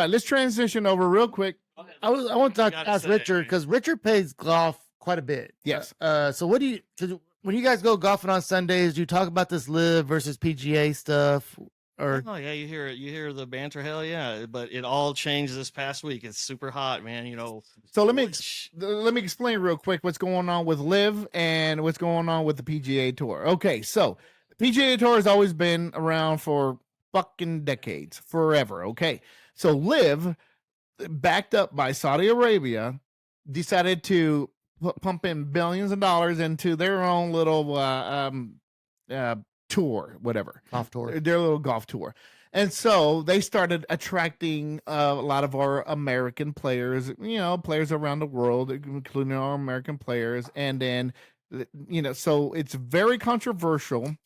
right, let's transition over real quick. I want to ask Richard, because Richard plays golf quite a bit. Yes. So what do you, when you guys go golfing on Sundays, do you talk about this LIV versus PGA stuff? Or oh yeah, you hear the banter, hell yeah. But it all changed this past week. It's super hot, man. You know. So let me explain real quick what's going on with LIV and what's going on with the PGA Tour. Okay, so the PGA Tour has always been around for fucking decades, forever. Okay, so LIV, backed up by Saudi Arabia, decided to pump in billions of dollars into their own little tour, whatever. Golf tour. Their little golf tour. And so they started attracting a lot of our American players, players around the world, including our American players. And then, so it's very controversial.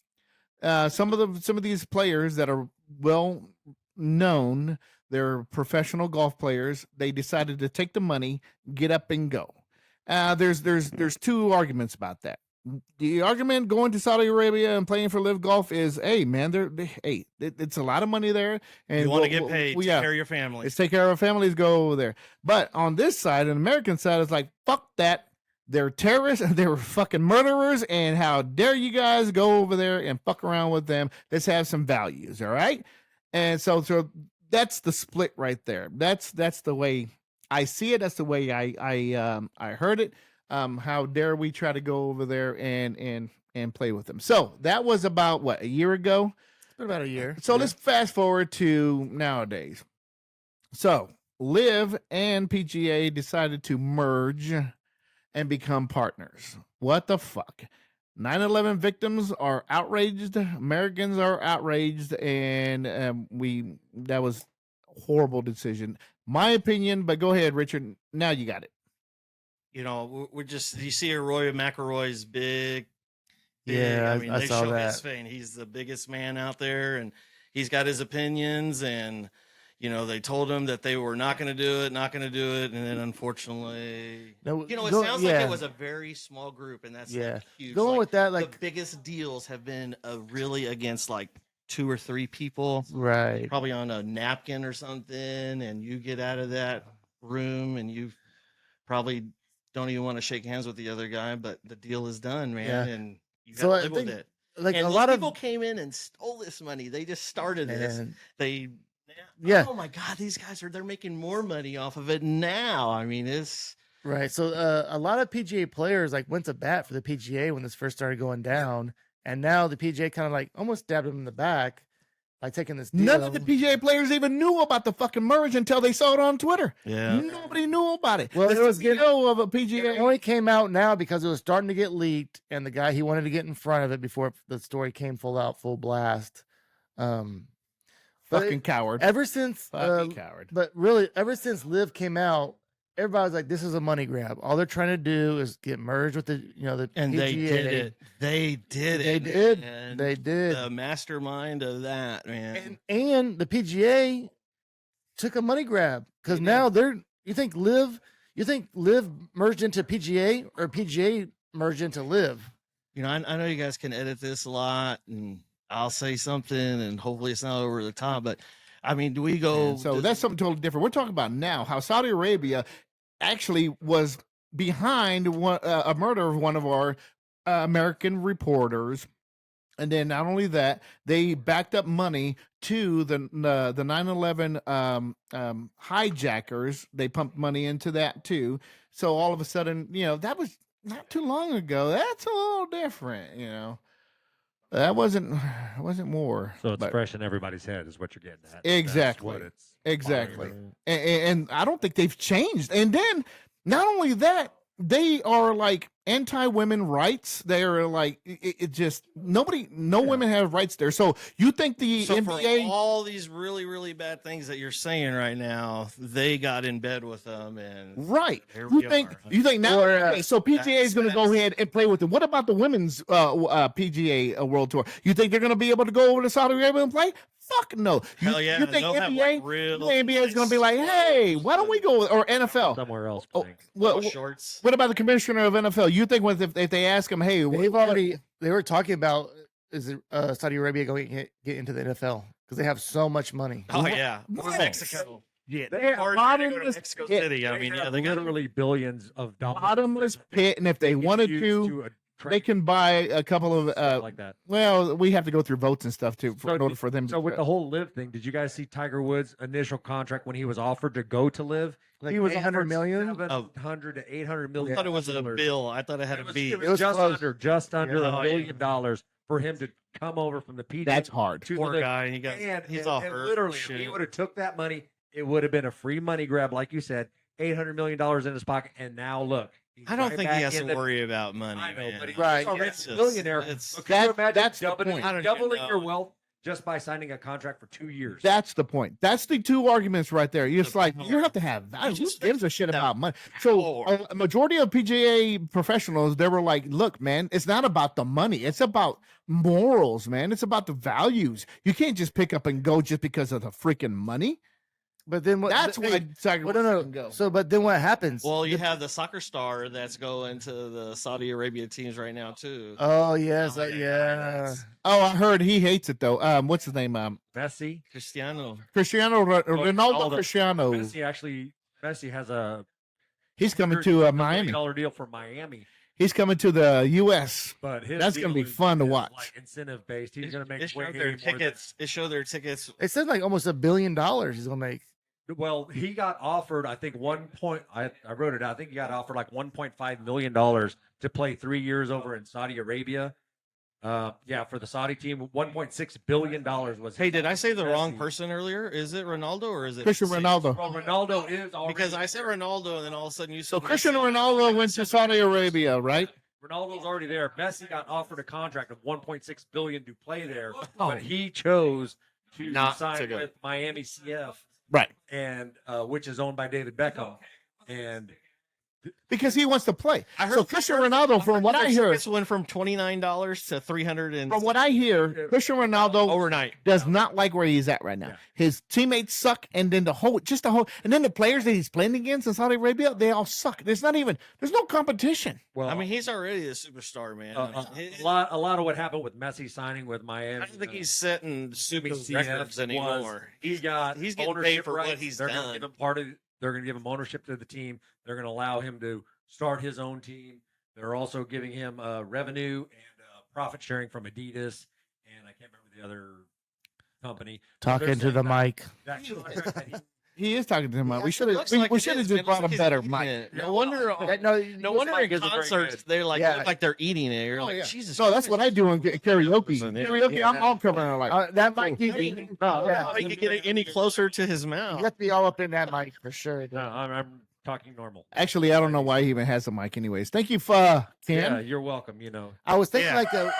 Some of these players that are well known, they're professional golf players. They decided to take the money, get up and go. There's two arguments about that. The argument going to Saudi Arabia and playing for LIV Golf is, hey man, it's a lot of money there, and you want to get paid, take care of your family. Let's take care of our families, go over there. But on this side, an American side, is like, fuck that. They're terrorists, they're fucking murderers, and how dare you guys go over there and fuck around with them? Let's have some values, all right? And so that's the split right there. That's the way I see it. That's the way I heard it. How dare we try to go over there and play with them? So that was about what, a year ago? It's been about a year. So let's fast forward to nowadays. So LIV and PGA decided to merge and become partners. What the fuck? 9/11 victims are outraged. Americans are outraged, and that was a horrible decision. My opinion, but go ahead, Richard. Now you got it. We're just, you see Roy McIlroy's big. Yeah, I mean, I they saw show that. his face. He's the biggest man out there, and he's got his opinions, and they told him that they were not going to do it, and then unfortunately, it sounds like it was a very small group, and that's huge. Going with that, the biggest deals have been really against like 2 or 3 people, right? Probably on a napkin or something, and you get out of that room, and you probably don't even want to shake hands with the other guy, but the deal is done, man, and you got to live with it. Like, and a lot of people came in and stole this money. They just started this. Yeah. Oh my God, these guys they're making more money off of it now. I mean, it's right. So a lot of PGA players went to bat for the PGA when this first started going down, and now the PGA kind of almost stabbed them in the back by taking this deal. None of the PGA players even knew about the fucking merge until they saw it on Twitter. Yeah, nobody knew about it. Well, it was of a PGA. It only came out now because it was starting to get leaked, and the guy, he wanted to get in front of it before the story came full blast. Fucking coward. Ever since coward. But really, ever since LIV came out, everybody's like, this is a money grab. All they're trying to do is get merged with the and PGA. They did it. They did. The mastermind of that, man. And the PGA took a money grab because now you think LIV merged into PGA or PGA merged into LIV. I know you guys can edit this a lot, and I'll say something, and hopefully it's not over the top, but I mean, do we go? And so that's something totally different. We're talking about now how Saudi Arabia actually was behind a murder of one of our American reporters. And then not only that, they backed up money to the 9/11 hijackers. They pumped money into that too. So all of a sudden, that was not too long ago. That's a little different, That wasn't more. So it's fresh in everybody's head, is what you're getting at. Exactly. Exactly. And I don't think they've changed. And then not only that, they are anti-women rights. They are no women have rights there. So you think the NBA, for all these really, really bad things that you're saying right now, they got in bed with them, and right? You think now? Okay, so PGA is going to go ahead and play with them. What about the women's PGA World Tour? You think they're going to be able to go over to Saudi Arabia and play? Fuck no. Hell yeah. You think NBA is going to be like, hey, why don't we go, or NFL somewhere else? Shorts. What about the commissioner of NFL? You think if they ask him, hey, they were talking about, is Saudi Arabia going to get into the NFL because they have so much money? Oh yeah, Mexico. Yeah, They have bottomless Mexico pit. City. I mean, yeah, they got literally billions of dollars. Bottomless pit, and if they wanted to, they can buy a couple of like that. Well, we have to go through votes and stuff too in order for them. So with the whole LIV thing, did you guys see Tiger Woods' initial contract when he was offered to go to LIV? Like he was 800 million? 700 to 800 I million. thought it was a bill. I thought it had a B. It was just close. under Yeah. $1 billion for him to come over from the PGA. That's hard. to Poor the LIV. guy. He's all hurt. Literally, Shit. if he would have took that money, it would have been a free money grab, like you said, $800 million in his pocket, and now look. he's I don't right think back he has in to the- worry about money. I know, man. but he's Right. already It's a just- millionaire. it's- Could you imagine that's the doubling, point. I don't even doubling your know. wealth just by signing a contract for 2 years? That's the point. That's the two arguments right there. You're just The like power. you have to have value. Who just gives a shit that about money? So power. a majority of PGA professionals, they were like, "Look, man, it's not about the money. It's about morals, man. It's about the values. You can't just pick up and go just because of the freaking money." But then what? That's why Tiger Well, Woods no, didn't no. go. So, but then what happens? Well, you have the soccer star that's going to the Saudi Arabia teams right now too. Oh yes, Oh, yeah, yeah. that's- Oh, I heard he hates it though. What's his name? Messi. Cristiano. Ronaldo Cristiano. Messi has a He's coming to Miami. $1 million deal for Miami, He's coming to the U.S. but his That's gonna deal be fun to is watch. Like incentive based, he's going to It make way showed their more than- tickets. It showed their tickets. It said like almost $1 billion he's gonna make. Well, he got offered, I think, I wrote it out. I think he got offered like $1.5 million to play 3 years over in Saudi Arabia. For the Saudi team, $1.6 billion was. Hey, did I say the wrong Messi. person earlier? Is it Ronaldo or is it Cristiano Ronaldo. Well, Ronaldo is already. Because I said Ronaldo, and then all of a sudden you said So Cristiano Ronaldo went to Saudi Arabia, right? Ronaldo's already there. Messi got offered a contract of $1.6 billion to play there, Oh. but he chose to Not sign to go. with Miami CF, Right. and which is owned by David Beckham. And Because he wants to play. I heard So Cristiano Ronaldo, from what I hear, tickets went from $29 to $300 and from what I hear, Cristiano Ronaldo overnight. does not like where he's at right now. Yeah. His teammates suck, and then and then the players that he's playing against in Saudi Arabia, they all suck. There's no competition. well, I mean, he's already a superstar, man. a lot of what happened with Messi signing with Miami. I don't think he's setting super CF records was anymore. he's getting getting paid for what he's They're done. Gonna give him they're going to give him ownership to the team. They're going to allow him to start his own team. They're also giving him revenue and profit sharing from Adidas, and I can't remember the other company. Talking to the mic. He is talking to him. We should Looks have. like we it should have is, just man. brought Looks him like better, he's Mike. eating it. No wonder. No No wonder in mic isn't very concerts good. they look like they're eating it. You're Oh, like, yeah. Jesus. No, that's what I do in karaoke. Yeah. Karaoke, Yeah. I'm all covering it like. That mic keep eating. How you can get it any closer to his You mouth? have to be all up in that mic for sure. No, I'm talking normal. Actually, I don't know why he even has a mic. Anyways, thank you, Ken. Yeah, you're welcome. I was thinking Yeah. like a.